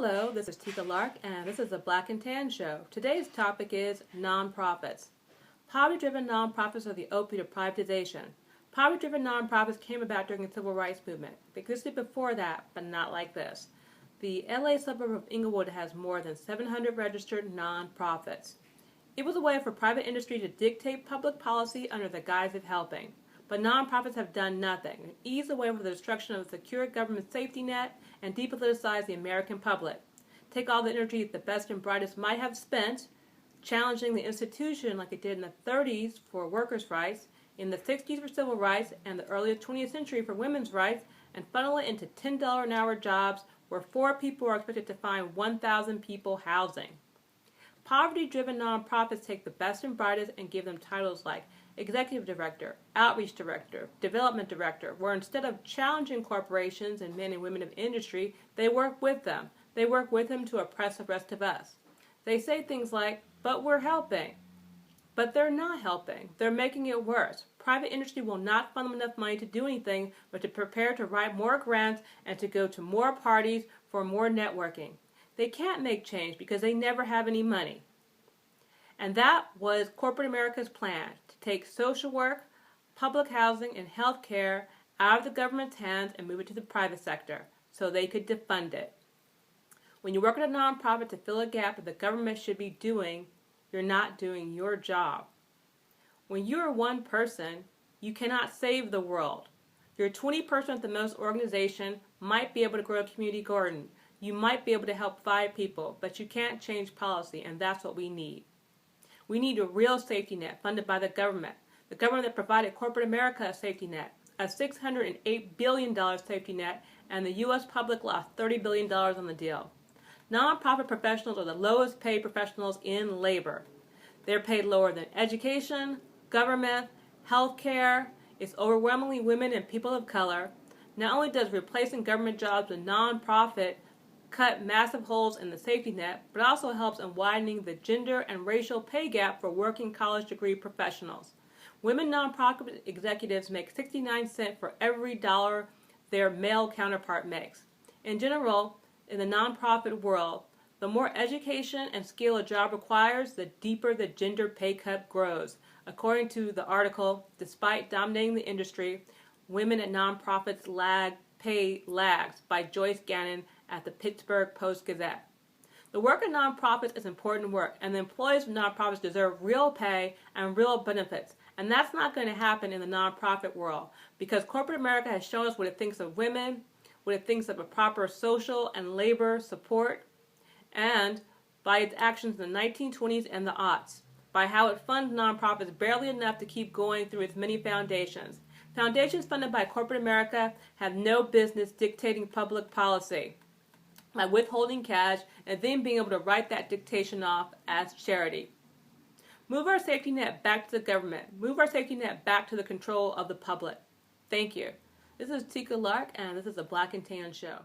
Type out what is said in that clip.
Hello, this is Tika Lark, and this is the Black and Tan Show. Today's topic is nonprofits. Poverty-driven nonprofits are the opiate of privatization. Poverty-driven nonprofits came about during the Civil Rights Movement. They existed before that, but not like this. The LA suburb of Inglewood has more than 700 registered nonprofits. It was a way for private industry to dictate public policy under the guise of helping. But nonprofits have done nothing, and eased the way for the destruction of a secure government safety net and depoliticized the American public. Take all the energy the best and brightest might have spent challenging the institution like it did in the 30s for workers' rights, in the 60s for civil rights, and the early 20th century for women's rights, and funnel it into $10 an hour jobs where 4 people are expected to find 1,000 people housing. Poverty-driven nonprofits take the best and brightest and give them titles like Executive Director, Outreach Director, Development Director, where instead of challenging corporations and men and women of industry, they work with them. They work with them to oppress the rest of us. They say things like, but we're helping. But they're not helping. They're making it worse. Private industry will not fund them enough money to do anything but to prepare to write more grants and to go to more parties for more networking. They can't make change because they never have any money. And that was corporate America's plan, to take social work, public housing, and health care out of the government's hands and move it to the private sector so they could defund it. When you work at a nonprofit to fill a gap that the government should be doing, you're not doing your job. When you're one person, you cannot save the world. Your 20% at the most organization might be able to grow a community garden. You might be able to help 5 people, but you can't change policy, and that's what we need. We need a real safety net funded by the government that provided corporate America a safety net, a $608 billion safety net, and the U.S. public lost $30 billion on the deal. Nonprofit professionals are the lowest paid professionals in labor. They're paid lower than education, government, health care. It's overwhelmingly women and people of color. Not only does replacing government jobs with nonprofit cut massive holes in the safety net, but also helps in widening the gender and racial pay gap for working college degree professionals. Women nonprofit executives make 69 cents for every dollar their male counterpart makes. In general, in the nonprofit world, the more education and skill a job requires, the deeper the gender pay cut grows. According to the article, despite dominating the industry, women at nonprofits pay lags by Joyce Gannon at the Pittsburgh Post-Gazette. The work of nonprofits is important work, and the employees of nonprofits deserve real pay and real benefits. And that's not going to happen in the nonprofit world because corporate America has shown us what it thinks of women, what it thinks of a proper social and labor support, and by its actions in the 1920s and the aughts, by how it funds nonprofits barely enough to keep going through its many foundations. Foundations funded by corporate America have no business dictating public policy by withholding cash and then being able to write that dictation off as charity. Move our safety net back to the government. Move our safety net back to the control of the public. Thank you. This is Tika Lark, and this is the Black and Tan Show.